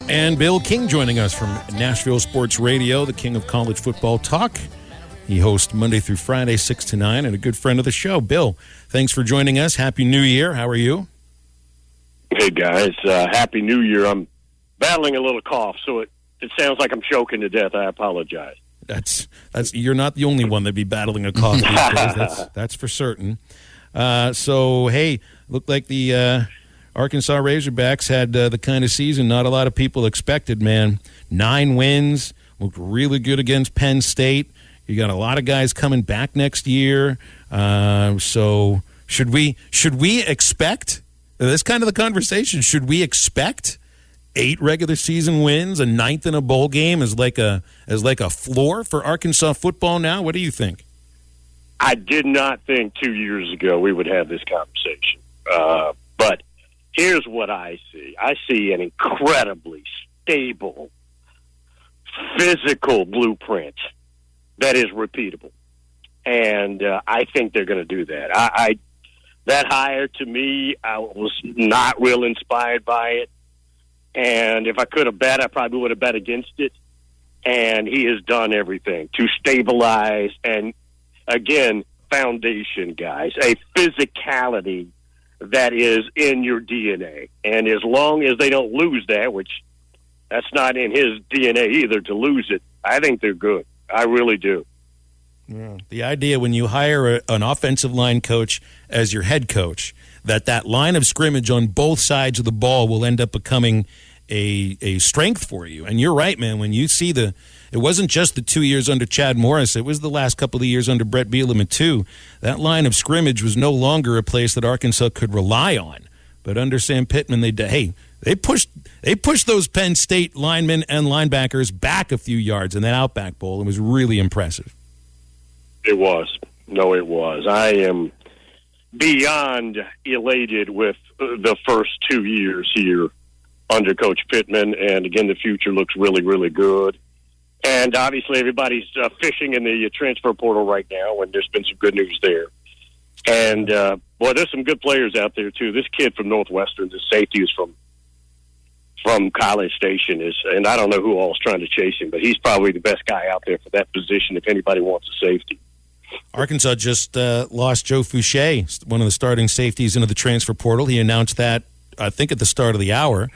And Bill King joining us from Nashville Sports Radio, the king of college football talk. He hosts Monday through Friday, 6 to 9, and a good friend of the show. Bill, thanks for joining us. Happy New Year. How are you? Hey, guys. Happy New Year. I'm battling a little cough, so it sounds like I'm choking to death. I apologize. That's you're not the only one that'd be battling a cough these days. That's for certain. So, hey, looked like the Arkansas Razorbacks had the kind of season not a lot of people expected, man. 9 wins, looked really good against Penn State. You got a lot of guys coming back next year. So should we expect, that's kind of the conversation, should we expect 8 regular season wins, a 9th in a bowl game as like a floor for Arkansas football now? What do you think? I did not think 2 years ago we would have this conversation. But here's what I see. I see an incredibly stable, physical blueprint that is repeatable. And I think they're going to do that. That hire, to me, I was not real inspired by it. And if I could have bet, I probably would have bet against it. And he has done everything to stabilize and, again, foundation, guys, a physicality that is in your DNA. And as long as they don't lose that, which that's not in his DNA either to lose it, I think they're good. I really do. Yeah. The idea when you hire an offensive line coach as your head coach, that line of scrimmage on both sides of the ball will end up becoming a strength for you. And you're right, man. When you see it wasn't just the 2 years under Chad Morris. It was the last couple of years under Brett Bielema, too. That line of scrimmage was no longer a place that Arkansas could rely on. But under Sam Pittman, they pushed those Penn State linemen and linebackers back a few yards in that Outback Bowl. It was really impressive. It was. No, it was. I am beyond elated with the first 2 years here under Coach Pittman. And, again, the future looks really, really good. And, obviously, everybody's fishing in the transfer portal right now, and there's been some good news there. And, boy, there's some good players out there, too. This kid from Northwestern, the safety is from College Station, and I don't know who all is trying to chase him, but he's probably the best guy out there for that position if anybody wants a safety. Arkansas just lost Joe Fouché, one of the starting safeties, into the transfer portal. He announced that, I think, at the start of the hour.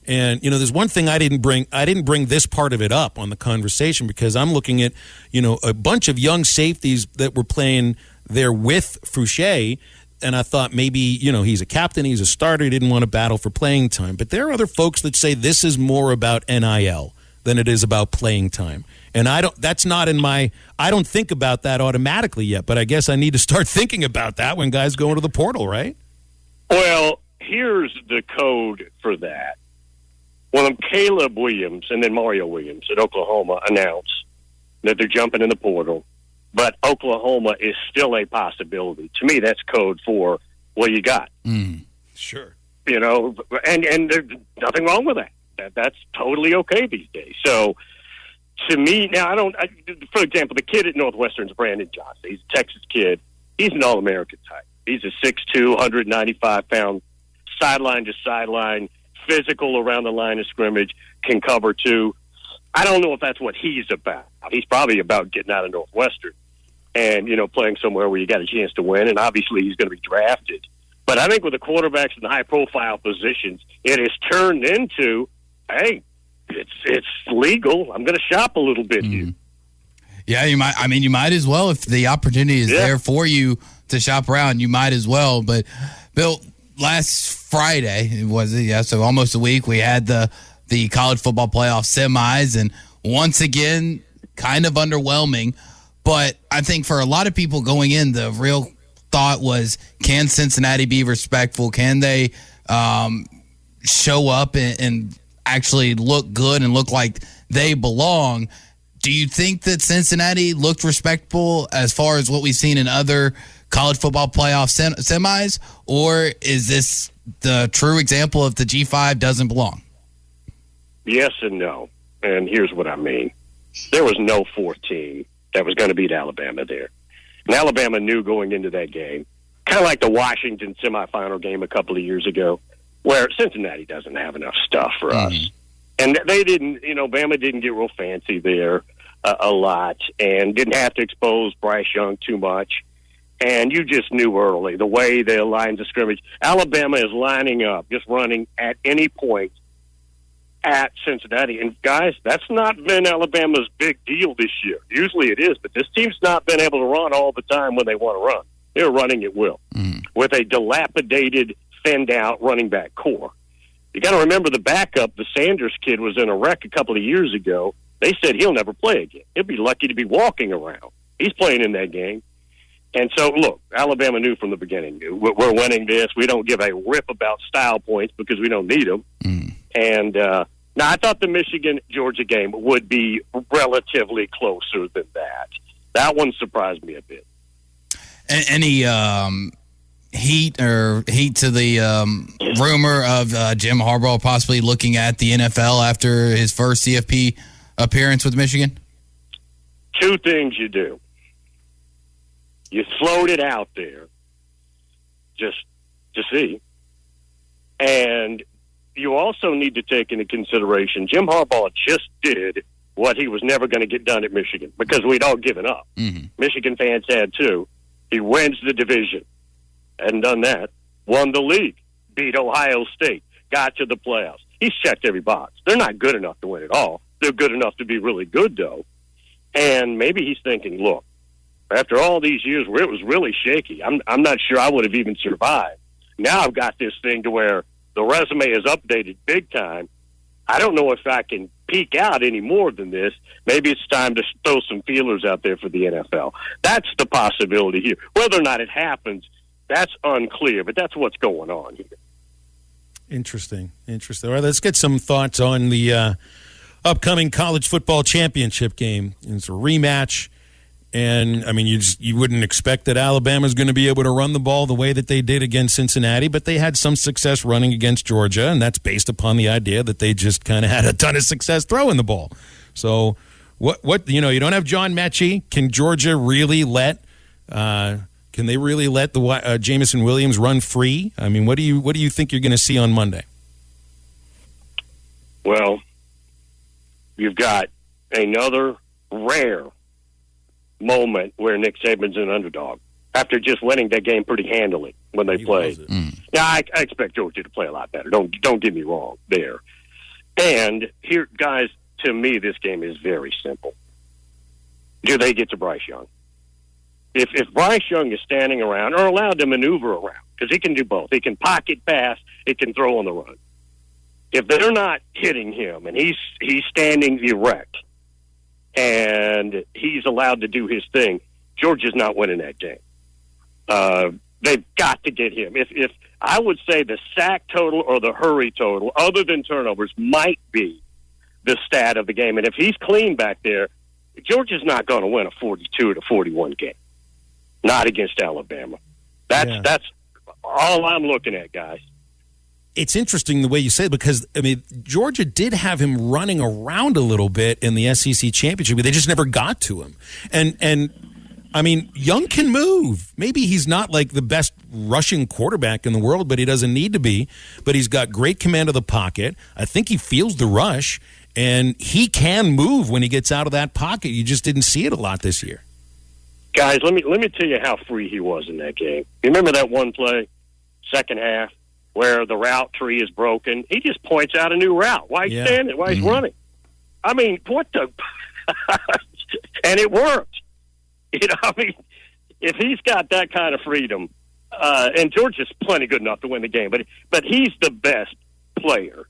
And, there's one thing I didn't bring this part of it up on the conversation because I'm looking at, a bunch of young safeties that were playing there with Fouché, and I thought maybe, he's a captain, he's a starter, he didn't want to battle for playing time. But there are other folks that say this is more about NIL than it is about playing time. And I don't think about that automatically yet, but I guess I need to start thinking about that when guys go into the portal, right? Well, here's the code for that. When Caleb Williams and then Mario Williams at Oklahoma announce that they're jumping in the portal, but Oklahoma is still a possibility. To me, that's code for, well, you got. Sure. And there's nothing wrong with that. That's totally okay these days. So, to me, now, for example, the kid at Northwestern's Brandon Johnson. He's a Texas kid. He's an All-American type. He's a 6'2", 195-pound, sideline to sideline, physical around the line of scrimmage, can cover too. I don't know if that's what he's about. He's probably about getting out of Northwestern and, playing somewhere where you got a chance to win, and obviously he's going to be drafted. But I think with the quarterbacks in the high-profile positions, it has turned into, hey, it's legal. I'm going to shop a little bit here. Yeah, you might. I mean, you might as well if the opportunity is there for you to shop around. You might as well. But Bill, last Friday so almost a week, we had the college football playoff semis, and once again, kind of underwhelming. But I think for a lot of people going in, the real thought was, can Cincinnati be respectful? Can they show up and actually look good and look like they belong? Do you think that Cincinnati looked respectable as far as what we've seen in other college football playoff semis, or is this the true example of the G5 doesn't belong? Yes and no, and here's what I mean. There was no fourth team that was going to beat Alabama there. And Alabama knew going into that game, kind of like the Washington semifinal game a couple of years ago, where Cincinnati doesn't have enough stuff for us. And they didn't, Bama didn't get real fancy there a lot and didn't have to expose Bryce Young too much. And you just knew early the way the lines of scrimmage. Alabama is lining up, just running at any point at Cincinnati. And, guys, that's not been Alabama's big deal this year. Usually it is, but this team's not been able to run all the time when they want to run. They're running at will with a dilapidated, thinned-out running back core. You got to remember the backup, the Sanders kid, was in a wreck a couple of years ago. They said he'll never play again. He'll be lucky to be walking around. He's playing in that game. And so, look, Alabama knew from the beginning, we're winning this. We don't give a rip about style points because we don't need them. And now I thought the Michigan-Georgia game would be relatively closer than that. That one surprised me a bit. Any heat to the rumor of Jim Harbaugh possibly looking at the NFL after his first CFP appearance with Michigan? Two things you do. You float it out there just to see. And you also need to take into consideration Jim Harbaugh just did what he was never going to get done at Michigan because we'd all given up. Michigan fans had too. He wins the division. Hadn't done that. Won the league. Beat Ohio State. Got to the playoffs. He's checked every box. They're not good enough to win it all. They're good enough to be really good, though. And maybe he's thinking, look, after all these years where it was really shaky, I'm not sure I would have even survived. Now I've got this thing to where the resume is updated big time. I don't know if I can peak out any more than this. Maybe it's time to throw some feelers out there for the NFL. That's the possibility here. Whether or not it happens, that's unclear, but that's what's going on here. Interesting. All right, let's get some thoughts on the upcoming college football championship game. It's a rematch. And, I mean, you wouldn't expect that Alabama's going to be able to run the ball the way that they did against Cincinnati, but they had some success running against Georgia, and that's based upon the idea that they just kind of had a ton of success throwing the ball. So, you don't have John Mechie. Can Georgia really let the Jamison Williams run free? I mean, what do you think you're going to see on Monday? Well, you've got another rare moment where Nick Saban's an underdog after just winning that game pretty handily when they played. Now, I expect Georgia to play a lot better. Don't get me wrong there. And here, guys, to me, this game is very simple. Do they get to Bryce Young? If Bryce Young is standing around or allowed to maneuver around, because he can do both. He can pocket pass, he can throw on the run. If they're not hitting him and he's standing erect, and he's allowed to do his thing, Georgia's not winning that game. They've got to get him. If I would say the sack total or the hurry total, other than turnovers, might be the stat of the game. And if he's clean back there, Georgia's not going to win a 42-41 game. Not against Alabama. That's all I'm looking at, guys. It's interesting the way you say it because, I mean, Georgia did have him running around a little bit in the SEC championship, but they just never got to him. And I mean, Young can move. Maybe he's not like the best rushing quarterback in the world, but he doesn't need to be. But he's got great command of the pocket. I think he feels the rush, and he can move when he gets out of that pocket. You just didn't see it a lot this year. Guys, let me tell you how free he was in that game. You remember that one play, second half, where the route tree is broken? He just points out a new route. Why he's standing, why he's running. I mean, what the... and it worked. I mean, if he's got that kind of freedom, and Georgia's plenty good enough to win the game, but he's the best player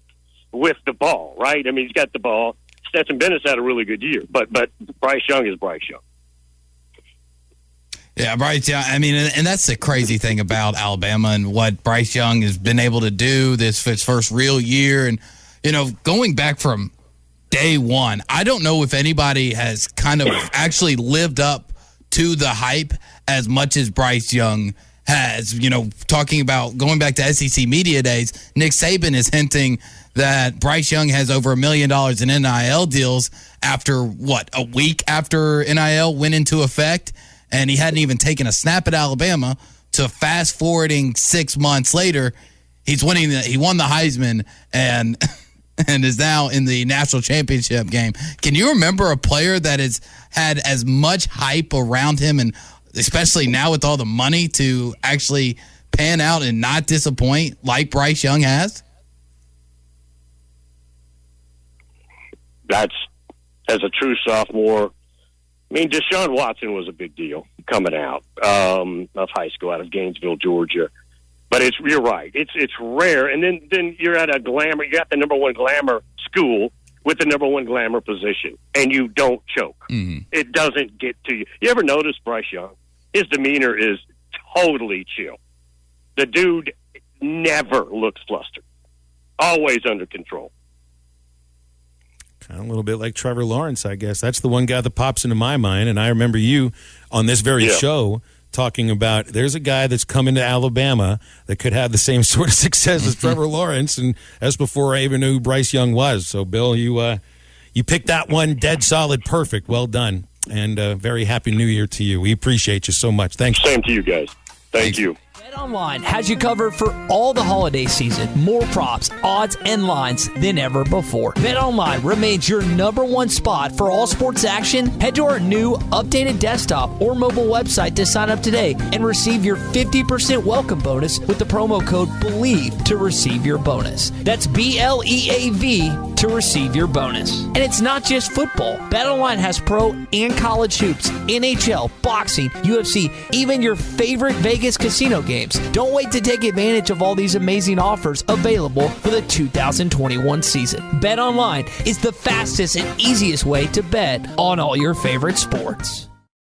with the ball, right? I mean, he's got the ball. Stetson Bennett's had a really good year, but Bryce Young is Bryce Young. Yeah, Bryce Young. I mean, and that's the crazy thing about Alabama and what Bryce Young has been able to do this his first real year. And, going back from day one, I don't know if anybody has kind of actually lived up to the hype as much as Bryce Young has. Talking about going back to SEC Media Days, Nick Saban is hinting that Bryce Young has over $1 million in NIL deals after, a week after NIL went into effect? And he hadn't even taken a snap at Alabama. To fast forwarding 6 months later, he won the Heisman, and and is now in the national championship game. Can you remember a player that has had as much hype around him, and especially now with all the money, to actually pan out and not disappoint like Bryce Young has? That's, as a true sophomore, I mean, Deshaun Watson was a big deal coming out of high school, out of Gainesville, Georgia. But you're right. It's rare. And then you're at a glamour. You got the number one glamour school with the number one glamour position, and you don't choke. Mm-hmm. It doesn't get to you. You ever notice Bryce Young? His demeanor is totally chill. The dude never looks flustered. Always under control. Kind of a little bit like Trevor Lawrence, I guess. That's the one guy that pops into my mind. And I remember you on this very show talking about there's a guy that's coming to Alabama that could have the same sort of success as Trevor Lawrence. And that's before I even knew who Bryce Young was. So, Bill, you picked that one dead solid perfect. Well done. And very happy New Year to you. We appreciate you so much. Thanks. Same to you guys. Thank you. BetOnline has you covered for all the holiday season. More props, odds, and lines than ever before. BetOnline remains your number one spot for all sports action. Head to our new updated desktop or mobile website to sign up today and receive your 50% welcome bonus with the promo code BELIEVE to receive your bonus. That's BLEAV to receive your bonus. And it's not just football. BetOnline has pro and college hoops, NHL, boxing, UFC, even your favorite Vegas casino games. Don't wait to take advantage of all these amazing offers available for the 2021 season. BetOnline is the fastest and easiest way to bet on all your favorite sports.